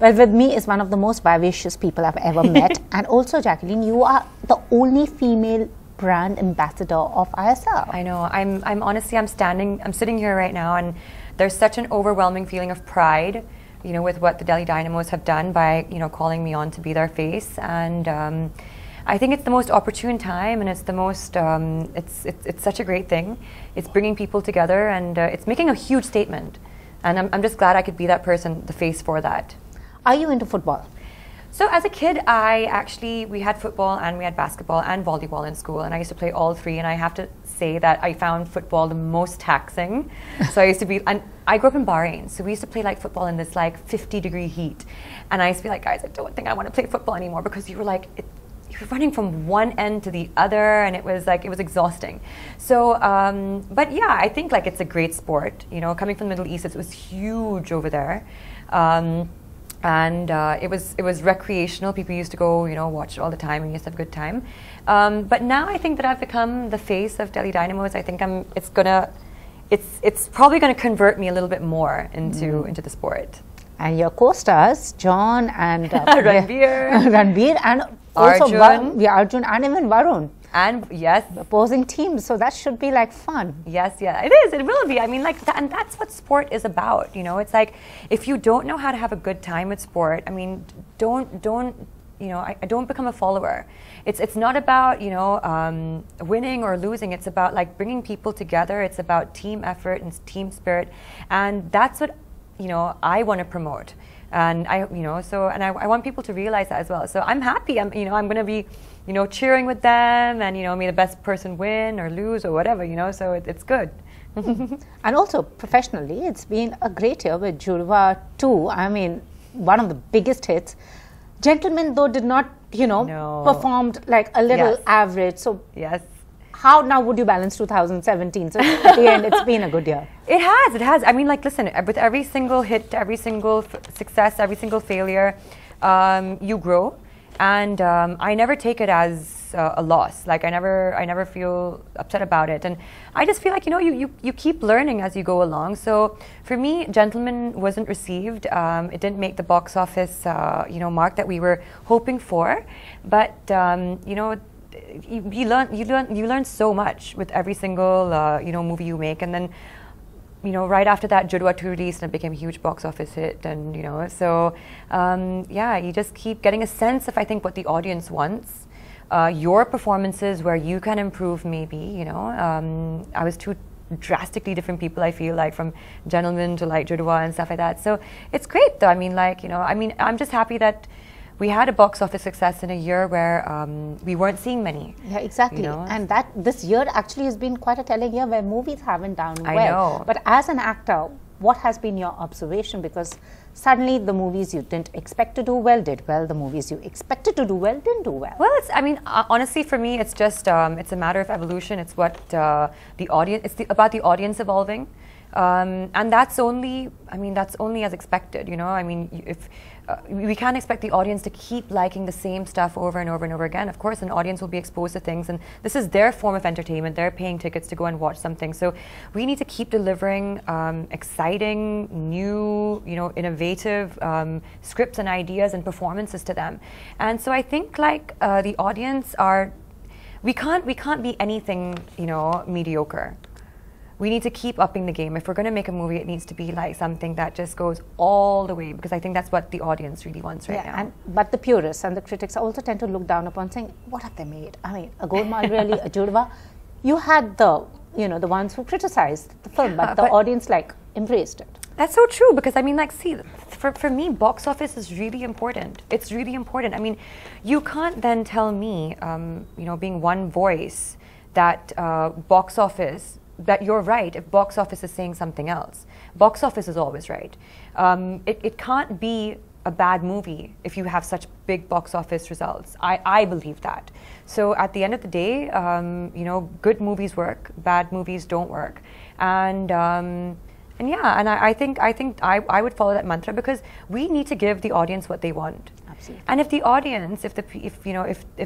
Well, with me is one of the most vivacious people I've ever met. And also, Jacqueline, you are the only female brand ambassador of ISL. I know. I'm honestly, I'm sitting here right now, and there's such an overwhelming feeling of pride, you know, with what the Delhi Dynamos have done by, you know, calling me on to be their face. And I think it's the most opportune time, and it's the most, it's such a great thing. It's bringing people together, and it's making a huge statement. And I'm just glad I could be that person, the face for that. Are you into football? So as a kid, we had football and we had basketball and volleyball in school, and I used to play all three, and I have to say that I found football the most taxing. So I used to be, and I grew up in Bahrain, so we used to play like football in this like 50-degree heat. And I used to be like, guys, I don't think I want to play football anymore, because you were like, you were running from one end to the other, and it was exhausting. So, but yeah, I think like it's a great sport. You know, coming from the Middle East, it was huge over there. And it was recreational. People used to go, you know, watch it all the time, and used to have a good time. But now I think that I've become the face of Delhi Dynamos. I think it's probably gonna convert me a little bit more into the sport. And your co-stars, John and Ranveer, and also Arjun. Arjun and even Varun. And yes, opposing teams, so that should be like fun. Yes, yeah, it is. It will be. I mean, like, and that's what sport is about. You know, it's like if you don't know how to have a good time with sport, I mean, don't you know? I don't become a follower. It's not about, you know, winning or losing. It's about like bringing people together. It's about team effort and team spirit, and that's what, you know, I want to promote. And I want people to realize that as well. So I'm happy. I'm going to be, you know, cheering with them, and, you know, may the best person win or lose or whatever, you know, so it's good. And also professionally, it's been a great year with Judwaa 2. I mean, one of the biggest hits. Gentlemen, though, did not, you know, performed like a little average. So yes. How now would you balance 2017? So at the end, it's been a good year. It has. I mean, like, listen, with every single hit, every single success, every single failure, you grow. And I never take it as a loss. Like, I never feel upset about it. And I just feel like, you know, you keep learning as you go along. So for me, Gentleman wasn't received. It didn't make the box office, you know, mark that we were hoping for. But, you know, you learn so much with every single you know, movie you make. And then, you know, right after that, Judwaa 2 released, and it became a huge box office hit. And, you know, so yeah, you just keep getting a sense of, I think, what the audience wants. Your performances where you can improve, maybe, you know. I was two drastically different people, I feel like, from Gentleman to like Judwaa and stuff like that. So it's great though. I mean, like, you know, I mean, I'm just happy that we had a box office success in a year where we weren't seeing many. Yeah, exactly. You know? And that this year actually has been quite a telling year where movies haven't done well. I know. But as an actor, what has been your observation? Because suddenly the movies you didn't expect to do well did well. The movies you expected to do well didn't do well. Well, I mean, honestly, for me, it's just it's a matter of evolution. It's what the audience. It's about the audience evolving. And that's only, I mean, that's only as expected, you know. I mean, if we can't expect the audience to keep liking the same stuff over and over and over again. Of course, an audience will be exposed to things, and this is their form of entertainment. They're paying tickets to go and watch something. So we need to keep delivering exciting, new, you know, innovative scripts and ideas and performances to them. And so I think, like, the audience are, we can't be anything, you know, mediocre. We need to keep upping the game. If we're going to make a movie, it needs to be like something that just goes all the way, because I think that's what the audience really wants right now. But the purists and the critics also tend to look down upon, saying, what have they made? I mean, a Golmaal really, a Judwaa. You had the, you know, the ones who criticized the film, but the audience, like, embraced it. That's so true, because I mean, like, see, for me, box office is really important. It's really important. I mean, you can't then tell me, you know, being one voice, that box office, that you're right if box office is saying something else. Box office is always right. It can't be a bad movie if you have such big box office results. I believe that. So at the end of the day, you know, good movies work, bad movies don't work. And yeah, and I think I would follow that mantra, because we need to give the audience what they want. Absolutely. And if the audience, if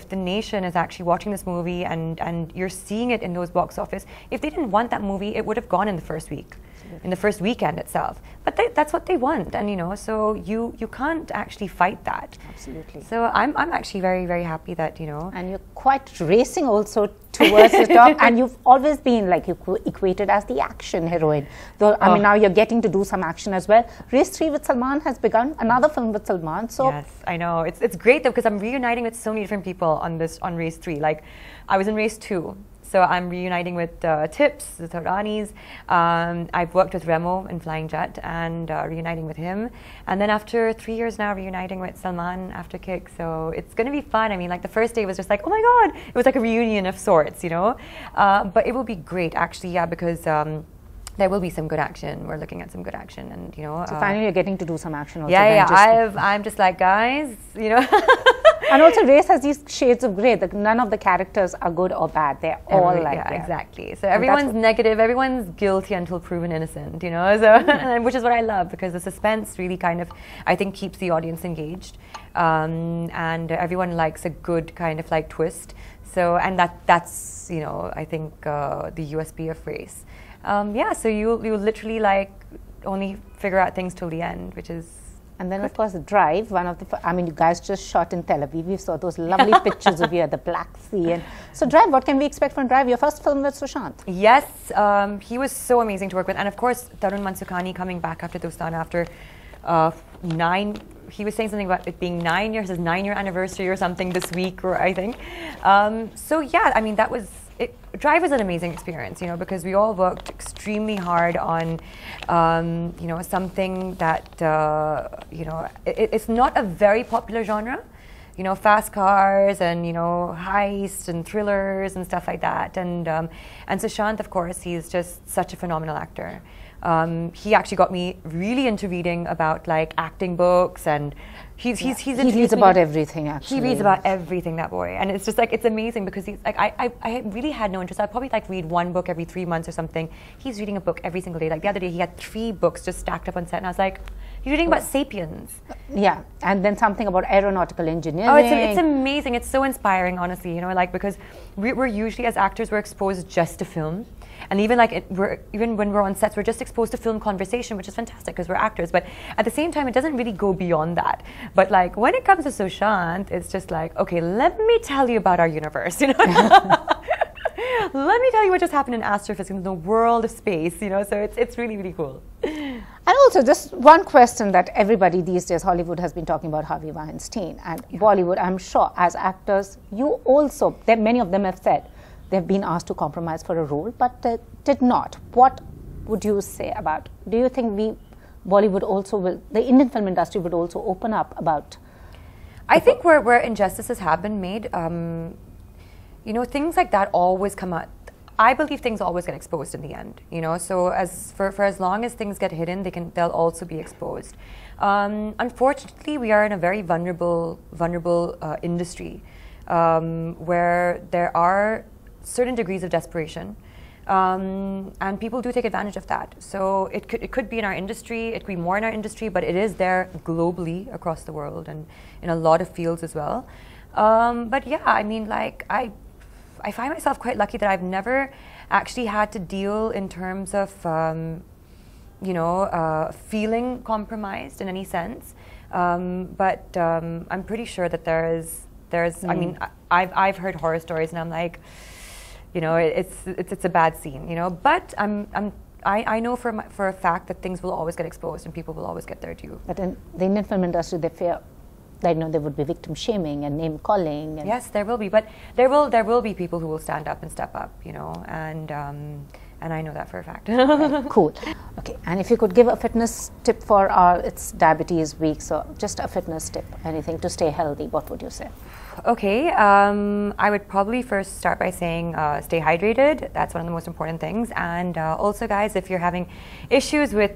the nation is actually watching this movie and you're seeing it in those box office, if they didn't want that movie, it would have gone in the first week. in the first weekend itself. But that's what they want, and you know, so you can't actually fight that. Absolutely. So I'm actually very, very happy that, you know. And you're quite racing also towards the top, and you've always been like equated as the action heroine. Though I mean, now you're getting to do some action as well. Race 3 with Salman has begun, another film with Salman. So yes, I know, it's great though, because I'm reuniting with so many different people on Race 3. Like, I was in Race 2. So I'm reuniting with Tips, the Thoranis. I've worked with Remo in Flying Jet and reuniting with him. And then after 3 years now, reuniting with Salman after Kick. So it's going to be fun. I mean, like the first day was just like, oh my God, it was like a reunion of sorts, you know. But it will be great, actually, yeah, because there will be some good action. We're looking at some good action, and you know. So finally, you're getting to do some action also. Yeah, yeah. I'm just like, guys, you know. And also, Race has these shades of grey. None of the characters are good or bad. They're all like yeah, exactly. So everyone's negative. Everyone's guilty until proven innocent. You know, so which is what I love, because the suspense really kind of, I think, keeps the audience engaged, and everyone likes a good kind of like twist. So that's you know, I think the USP of Race. Yeah. So you literally like only figure out things till the end, which is. And then, of course, Drive, one of the, I mean, you guys just shot in Tel Aviv. We saw those lovely pictures of you at the Black Sea. And so, Drive, what can we expect from Drive? Your first film with Sushant. Yes, he was so amazing to work with. And of course, Tarun Mansukhani coming back after Dostan after 9, he was saying something about it being 9 years, his 9-year anniversary or something this week, or I think. So yeah, I mean, that was, Drive is an amazing experience, you know, because we all worked extremely hard on, you know, something that, you know, it's not a very popular genre, you know, fast cars and, you know, heists and thrillers and stuff like that. And Sushant, of course, he's just such a phenomenal actor. He actually got me really into reading about like acting books, and he reads about everything, actually. He reads about everything, that boy, and it's just like, it's amazing, because he's like, I really had no interest. I'd probably like read one book every 3 months or something. He's reading a book every single day. Like the other day, he had 3 books just stacked up on set, and I was like, he's reading about Sapiens. Yeah, and then something about aeronautical engineering. Oh, it's amazing. It's so inspiring, honestly, you know, like, because we're usually, as actors, we're exposed just to film. And even like even when we're on sets, we're just exposed to film conversation, which is fantastic because we're actors. But at the same time, it doesn't really go beyond that. But like when it comes to Sushant, it's just like, okay, let me tell you about our universe, you know. Let me tell you what just happened in astrophysics, in the world of space, you know. So it's really, really cool. And also, just one question that everybody these days, Hollywood has been talking about Harvey Weinstein, and Bollywood, I'm sure, as actors, you also, many of them have said, they've been asked to compromise for a role, but they did not. What would you say about, do you think Bollywood also will, the Indian film industry would also open up about? I think where injustices have been made, you know, things like that always come out. I believe things always get exposed in the end, you know, so for as long as things get hidden, they'll also be exposed. Unfortunately, we are in a very vulnerable industry where there are certain degrees of desperation, and people do take advantage of that. So it could be in our industry, it could be more in our industry, but it is there globally across the world and in a lot of fields as well. But yeah, I mean, like I find myself quite lucky that I've never actually had to deal in terms of you know, feeling compromised in any sense. But I'm pretty sure that there's I mean, I've heard horror stories, and I'm like, you know, it's a bad scene, you know. But I know for a fact that things will always get exposed and people will always get their due. But in the Indian film industry, they fear that, you know, there would be victim shaming and name calling. And yes, there will be, but there will be people who will stand up and step up, you know, and I know that for a fact. Okay, cool. Okay, and if you could give a fitness tip for it's Diabetes Week, so just a fitness tip, anything to stay healthy, what would you say? Okay, I would probably first start by saying stay hydrated. That's one of the most important things. And also, guys, if you're having issues with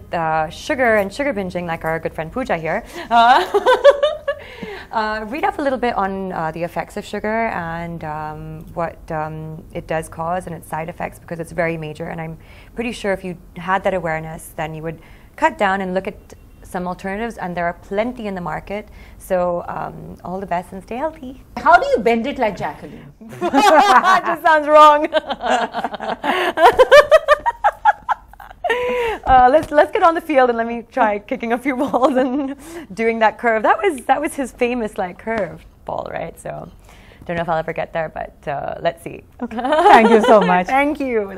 sugar and sugar binging, like our good friend Pooja here, read up a little bit on the effects of sugar and what it does cause and its side effects, because it's very major. And I'm pretty sure if you had that awareness, then you would cut down and look at some alternatives, and there are plenty in the market. So all the best and stay healthy. How do you bend it like Jacqueline? That just sounds wrong. Let's get on the field and let me try kicking a few balls and doing that curve. That was his famous like curve ball, right? So don't know if I'll ever get there, but let's see. Okay. Thank you so much. Thank you.